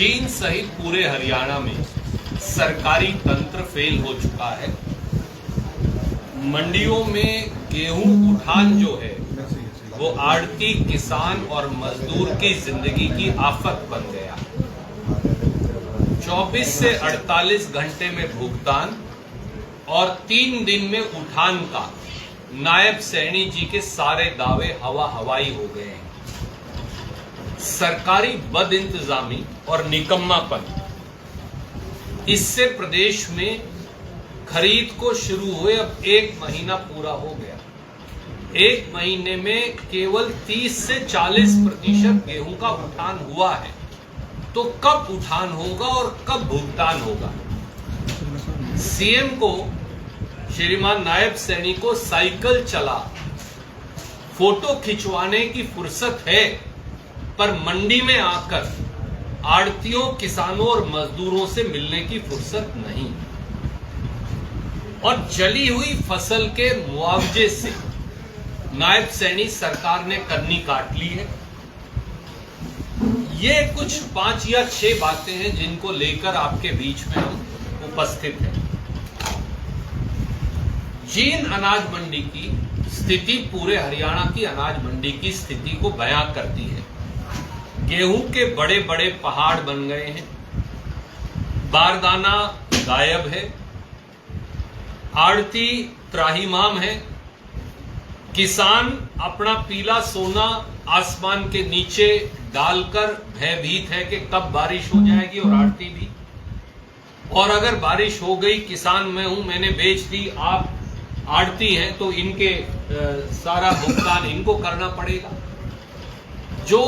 जींद सहित पूरे हरियाणा में सरकारी तंत्र फेल हो चुका है। मंडियों में गेहूं उठान जो है वो आड़ती, किसान और मजदूर की जिंदगी की आफत बन गया। 24 से 48 घंटे में भुगतान और 3 दिन में उठान का नायब सैनी जी के सारे दावे हवाई हो गए हैं। सरकारी बदइंतजामी और निकम्मापन, इससे प्रदेश में खरीद को शुरू हुए अब 1 महीना पूरा हो गया। 1 महीने में केवल 30 से 40% गेहूं का उठान हुआ है। तो कब उठान होगा और कब भुगतान होगा? सीएम को, श्रीमान नायब सैनी को साइकिल चला फोटो खिंचवाने की फुर्सत है, पर मंडी में आकर आड़तियों, किसानों और मजदूरों से मिलने की फुर्सत नहीं। और जली हुई फसल के मुआवजे से नायब सैनी सरकार ने कन्नी काट ली है। ये कुछ 5 या 6 बातें हैं जिनको लेकर आपके बीच में हम उपस्थित हैं। जींद अनाज मंडी की स्थिति पूरे हरियाणा की अनाज मंडी की स्थिति को बयां करती है। गेहूं के बड़े बड़े पहाड़ बन गए हैं, बारदाना गायब है, आड़ती त्राहिमाम है, किसान अपना पीला सोना आसमान के नीचे डालकर भयभीत है कि कब बारिश हो जाएगी, और आड़ती भी। और अगर बारिश हो गई, किसान मैं हूं, मैंने बेच दी, आप आड़ती हैं, तो इनके सारा भुगतान इनको करना पड़ेगा। जो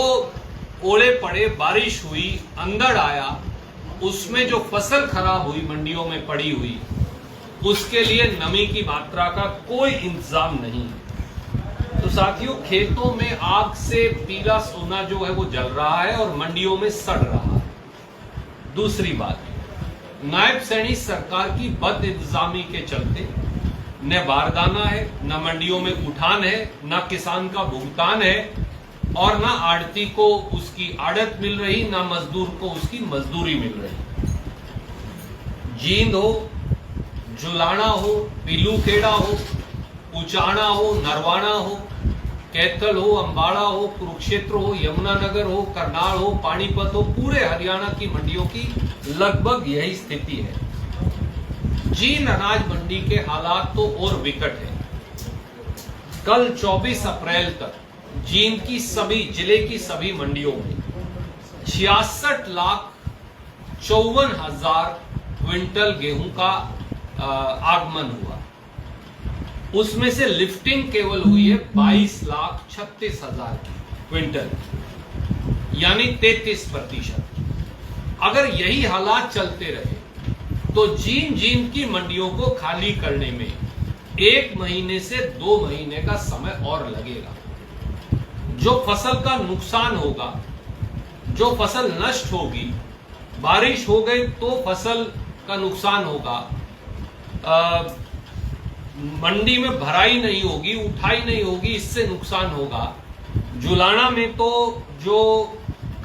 ओले पड़े, बारिश हुई, अंधड़ आया, उसमें जो फसल खराब हुई मंडियों में पड़ी हुई, उसके लिए नमी की मात्रा का कोई इंतजाम नहीं है। तो साथियों, खेतों में आग से पीला सोना जो है वो जल रहा है और मंडियों में सड़ रहा है। दूसरी बात, नायब सैनी सरकार की बद इंतजामी के चलते न बारदाना है, न मंडियों में उठान है, न किसान का भुगतान है, और ना आड़ती को उसकी आड़त मिल रही, ना मजदूर को उसकी मजदूरी मिल रही। जींद हो, जुलाना हो, पीलूखेड़ा हो, उचाना हो, नरवाना हो, कैथल हो, अंबाड़ा हो, कुरुक्षेत्र हो, यमुनानगर हो, करनाल हो, पानीपत हो, पूरे हरियाणा की मंडियों की लगभग यही स्थिति है। जींद अनाज मंडी के हालात तो और विकट है। कल 24 अप्रैल तक जींद की सभी जिले की सभी मंडियों में 66,54,000 क्विंटल गेहूं का आगमन हुआ। उसमें से लिफ्टिंग केवल हुई है 22,36,000 क्विंटल, यानी 33%। अगर यही हालात चलते रहे तो जींद की मंडियों को खाली करने में 1 महीने से 2 महीने का समय और लगेगा। जो फसल का नुकसान होगा, जो फसल नष्ट होगी, बारिश हो गई तो फसल का नुकसान होगा, मंडी में भराई नहीं होगी, उठाई नहीं होगी, इससे नुकसान होगा। जुलाना में तो जो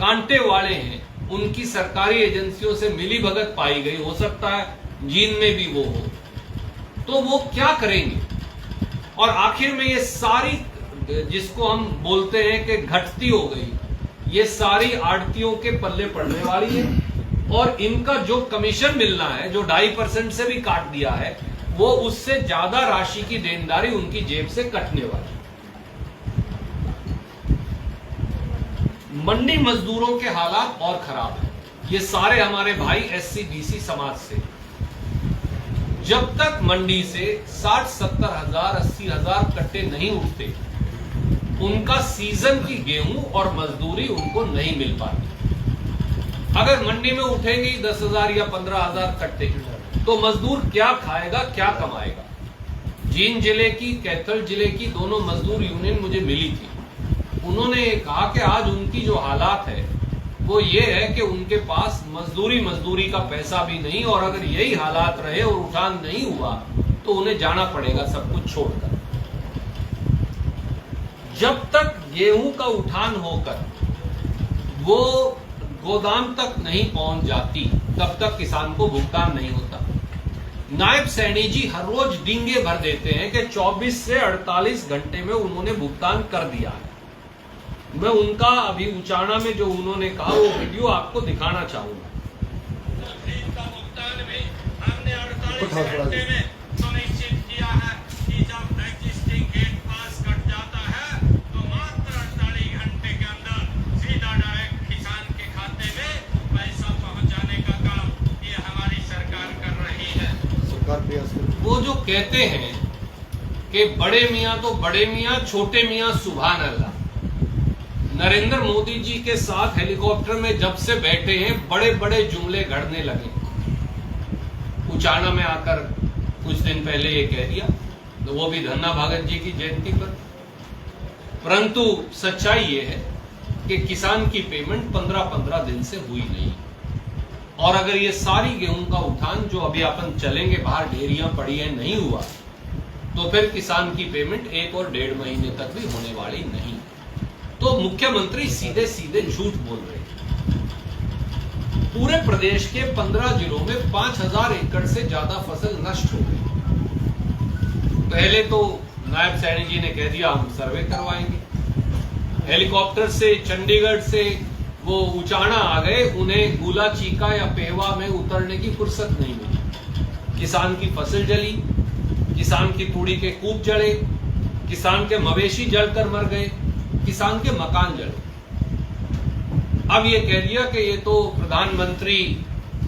कांटे वाले हैं उनकी सरकारी एजेंसियों से मिलीभगत पाई गई, हो सकता है जींद में भी वो हो, तो वो क्या करेंगे? और आखिर में ये सारी, जिसको हम बोलते हैं कि घटती हो गई, ये सारी आड़तियों के पल्ले पड़ने वाली है। और इनका जो कमीशन मिलना है, जो 2.5% से भी काट दिया है, वो उससे ज्यादा राशि की देनदारी उनकी जेब से कटने वाली। मंडी मजदूरों के हालात और खराब है। ये सारे हमारे भाई SC BC समाज से, जब तक मंडी से 60-70 हजार 80 हजार कट्टे नहीं उठते, उनका सीजन की गेहूं और मजदूरी उनको नहीं मिल पाती। अगर मंडी में उठेंगी 10,000 या 15,000 कट्टे, तो मजदूर क्या खाएगा, क्या कमाएगा? जींद जिले की, कैथल जिले की दोनों मजदूर यूनियन मुझे मिली थी। उन्होंने कहा कि आज उनकी जो हालात है वो ये है कि उनके पास मजदूरी का पैसा भी नहीं, और अगर यही हालात रहे और उठान नहीं हुआ तो उन्हें जाना पड़ेगा सब कुछ छोड़कर। जब तक गेहूं का उठान होकर वो गोदाम तक नहीं पहुंच जाती तब तक किसान को भुगतान नहीं होता। नायब सैनी जी हर रोज डींगे भर देते हैं कि 24 से 48 घंटे में उन्होंने भुगतान कर दिया है। मैं उनका अभी उचाना में जो उन्होंने कहा वो वीडियो आपको दिखाना चाहूंगा। भुगतान में हमने 48 घंटे में सुनिश्चित किया है कि जब एग्जिस्टिंग गेट पास कट जाता है तो मात्र 48 घंटे के अंदर सीधा डायरेक्ट किसान के खाते में पैसा पहुंचाने का काम ये हमारी सरकार कर रही है। वो जो कहते हैं कि बड़े मियां तो बड़े मियां, छोटे मियां सुभान अल्लाह। नरेंद्र मोदी जी के साथ हेलीकॉप्टर में जब से बैठे हैं बड़े बड़े जुमले गढ़ने लगे। उचाना में आकर कुछ दिन पहले ये कह दिया, तो वो भी धन्ना भागत जी की जयंती पर। परंतु सच्चाई ये है कि किसान की पेमेंट 15-15 दिन से हुई नहीं। और अगर ये सारी गेहूं का उठान जो अभी अपन चलेंगे बाहर ढेरियां पड़ी है नहीं हुआ तो फिर किसान की पेमेंट 1 और 1.5 महीने तक भी होने वाली नहीं। तो मुख्यमंत्री सीधे सीधे झूठ बोल रहे हैं। पूरे प्रदेश के 15 जिलों में 5000 एकड़ से ज्यादा फसल नष्ट हो गई। पहले तो नायब सैनी जी ने कह दिया हम सर्वे करवाएंगे। हेलीकॉप्टर से चंडीगढ़ से वो उचाना आ गए, उन्हें गुला चीका या पेवा में उतरने की फुर्सत नहीं मिली। किसान की फसल जली, किसान की तूड़ी के कूप जले, किसान के मवेशी जलकर मर गए, किसान के मकान जले। अब ये कह दिया कि ये तो प्रधानमंत्री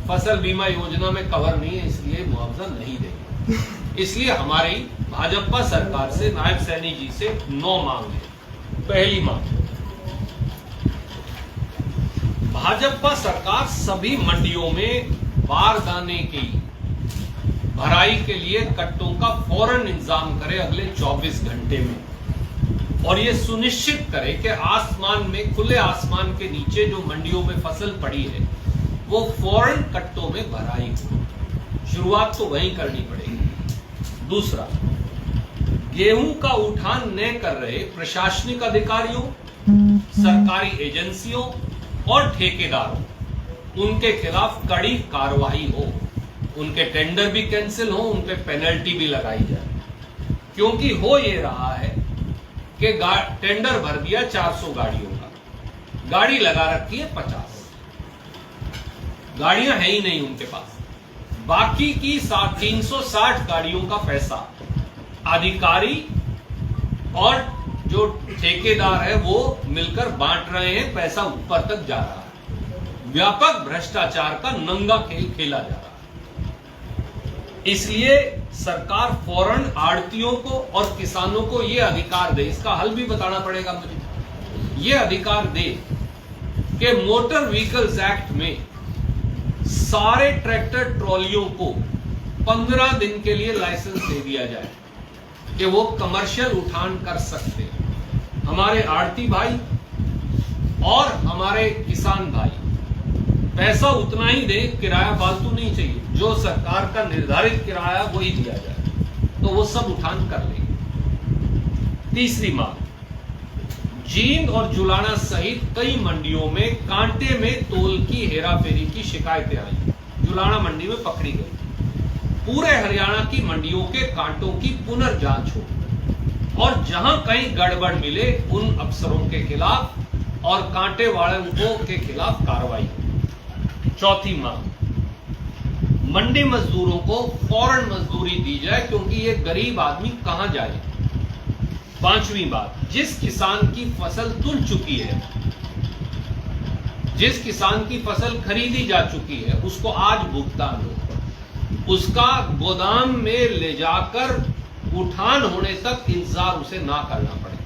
फसल बीमा योजना में कवर नहीं है इसलिए मुआवजा नहीं देंगे। इसलिए हमारी भाजपा सरकार से नायब सैनी जी से 9 मांग है। पहली मांग, भाजपा सरकार सभी मंडियों में बारदाने की भराई के लिए कट्टों का फौरन इंतजाम करे अगले 24 घंटे में। और ये सुनिश्चित करे कि आसमान में, खुले आसमान के नीचे जो मंडियों में फसल पड़ी है वो फौरन कट्टों में भराई हो। शुरुआत तो वहीं करनी पड़ेगी। दूसरा, गेहूं का उठान न कर रहे प्रशासनिक अधिकारियों, सरकारी एजेंसियों और ठेकेदारों उनके खिलाफ कड़ी कार्रवाई हो। उनके टेंडर भी कैंसिल हो, उन पे पेनल्टी भी लगाई जाए। क्योंकि हो ये रहा है कि टेंडर भर दिया 400 गाड़ियों का, गाड़ी लगा रखी है 50, गाड़ियां है ही नहीं उनके पास। बाकी की 360 गाड़ियों का पैसा अधिकारी और जो ठेकेदार है वो मिलकर बांट रहे हैं, पैसा ऊपर तक जा रहा है। व्यापक भ्रष्टाचार का नंगा खेल खेला जा रहा है। इसलिए सरकार फौरन आड़तियों को और किसानों को यह अधिकार दे, इसका हल भी बताना पड़ेगा मुझे। यह अधिकार दे कि मोटर व्हीकल्स एक्ट में सारे ट्रैक्टर ट्रॉलियों को 15 दिन के लिए लाइसेंस दे दिया जाए कि वो कमर्शियल उठान कर सकते हैं। हमारे आड़ती भाई और हमारे किसान भाई पैसा उतना ही दे, किराया फालतू नहीं चाहिए। जो सरकार का निर्धारित किराया वही दिया जाए, तो वो सब उठान कर लेंगे। तीसरी मांग, जींद और जुलाना सहित कई मंडियों में कांटे में तोल की हेराफेरी की शिकायतें आई। जुलाना मंडी में पकड़ी गई। पूरे हरियाणा की मंडियों के कांटों की पुनर्जांच हो और जहां कहीं गड़बड़ मिले उन अफसरों के खिलाफ और कांटे वालों के खिलाफ कार्रवाई हो। चौथी मांग, मंडी मजदूरों को फौरन मजदूरी दी जाए क्योंकि ये गरीब आदमी कहां जाए। पांचवी बात, जिस किसान की फसल तुल चुकी है, जिस किसान की फसल खरीदी जा चुकी है, उसको आज भुगतान हो। उसका गोदाम में ले जाकर उठान होने तक इंतजार उसे ना करना पड़े,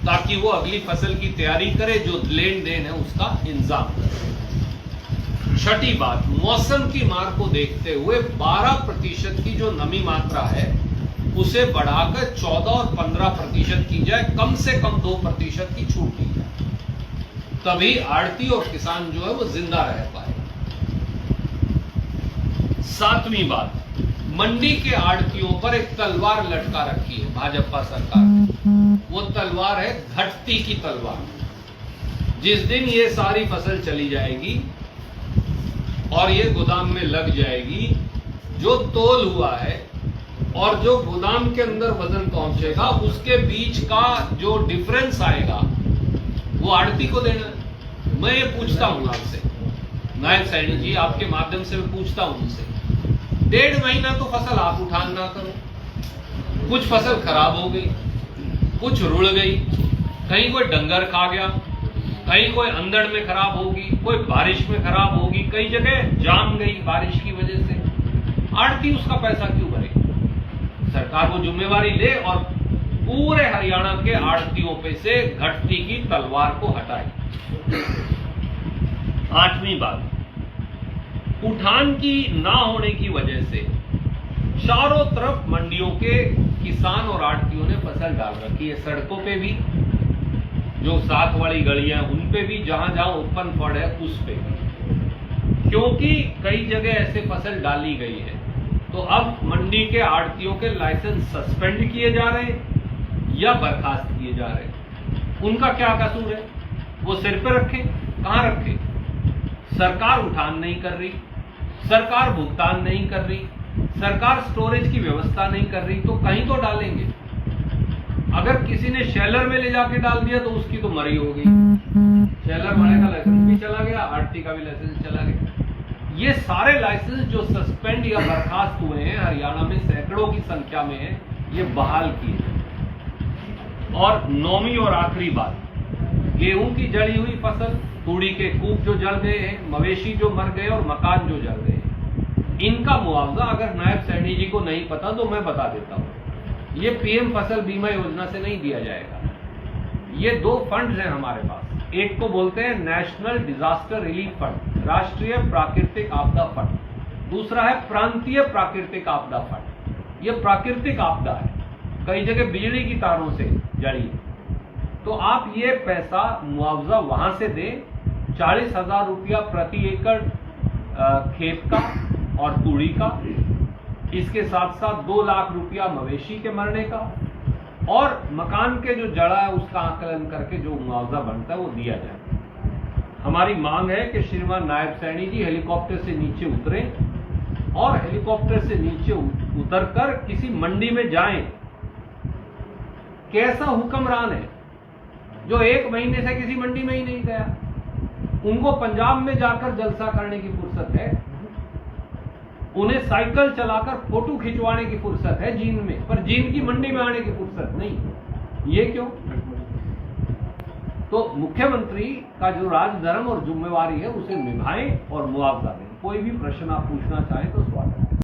ताकि वो अगली फसल की तैयारी करे, जो लेन देन है उसका इंतजाम करे। छठी बात, मौसम की मार को देखते हुए 12% की जो नमी मात्रा है उसे बढ़ाकर 14 और 15% की जाए, कम से कम 2% की छूट दी जाए, तभी आड़ती और किसान जो है वो जिंदा रह पाए। सातवीं बात, मंडी के आड़तियों पर एक तलवार लटका रखी है भाजपा सरकार। वो तलवार है घटती की तलवार। जिस दिन ये सारी फसल चली जाएगी और ये गोदाम में लग जाएगी, जो तोल हुआ है और जो गोदाम के अंदर वजन पहुंचेगा, उसके बीच का जो डिफरेंस आएगा वो आड़ती को देना है। मैं ये पूछता हूं आपसे, नायब सैनी जी, आपके माध्यम से मैं पूछता हूं उनसे, 1.5 महीना तो फसल आप उठान ना करो, कुछ फसल खराब हो गई, कुछ रुड़ गई, कहीं कोई डंगर खा गया, कहीं कोई अंदर में खराब होगी, कोई बारिश में खराब होगी, कई जगह जाम गई बारिश की वजह से, आड़ती उसका पैसा क्यों भरे? सरकार वो जिम्मेवारी ले और पूरे हरियाणा के आड़तियों पे से घटती की तलवार को हटाए। 8वीं बात, उठान की ना होने की वजह से चारों तरफ मंडियों के किसान और आड़तियों ने फसल डाल रखी है, सड़कों पे भी, जो साथ वाली गलियां उन पे भी, जहां जहां ओपन फॉड है उस पे भी, क्योंकि कई जगह ऐसे फसल डाली गई है। तो अब मंडी के आड़तियों के लाइसेंस सस्पेंड किए जा रहे हैं या बर्खास्त किए जा रहे हैं। उनका क्या कसूर है? वो सिर पे रखें, कहां रखें? सरकार उठान नहीं कर रही, सरकार भुगतान नहीं कर रही, सरकार स्टोरेज की व्यवस्था नहीं कर रही, तो कहीं तो डालेंगे। अगर किसी ने शेलर में ले जाके डाल दिया तो उसकी तो मरी हो गई, शेलर वाले का लाइसेंस भी चला गया, आड़ती का भी लाइसेंस चला गया। ये सारे लाइसेंस जो सस्पेंड या बर्खास्त हुए हैं हरियाणा में सैकड़ों की संख्या में है, ये बहाल किए। और 9वीं और आखिरी बात, गेहूं की जली हुई फसल, तूड़ी के कूप जो जल गए हैं, मवेशी जो मर गए और मकान जो जल गए, इनका मुआवजा अगर नायब सैनी जी को नहीं पता तो मैं बता देता हूं, ये पीएम फसल बीमा योजना से नहीं दिया जाएगा। ये 2 फंड्स हैं हमारे पास, एक को बोलते हैं नेशनल डिजास्टर रिलीफ फंड, राष्ट्रीय प्राकृतिक आपदा फंड, दूसरा है प्रांतीय प्राकृतिक आपदा फंड। ये प्राकृतिक आपदा है, कई जगह बिजली की तारों से जड़ी, तो आप ये पैसा मुआवजा वहां से दें, 40,000 रुपया प्रति एकड़ खेत का और तूड़ी का, इसके साथ साथ 2 लाख रुपया मवेशी के मरने का, और मकान के जो जड़ा है उसका आकलन करके जो मुआवजा बनता है वो दिया जाए। हमारी मांग है कि श्रीमान नायब सैनी जी हेलीकॉप्टर से नीचे उतरें और हेलीकॉप्टर से नीचे उतरकर किसी मंडी में जाएं। कैसा हुक्मरान है जो 1 महीने से किसी मंडी में ही नहीं गया? उनको पंजाब में जाकर जलसा करने की फुर्सत है, उन्हें साइकिल चलाकर फोटो खिंचवाने की फुर्सत है जींद में, पर जींद की मंडी में आने की फुर्सत नहीं। ये क्यों? तो मुख्यमंत्री का जो राजधर्म और जिम्मेवारी है उसे निभाएं और मुआवजा दें। कोई भी प्रश्न आप पूछना चाहें तो स्वागत है।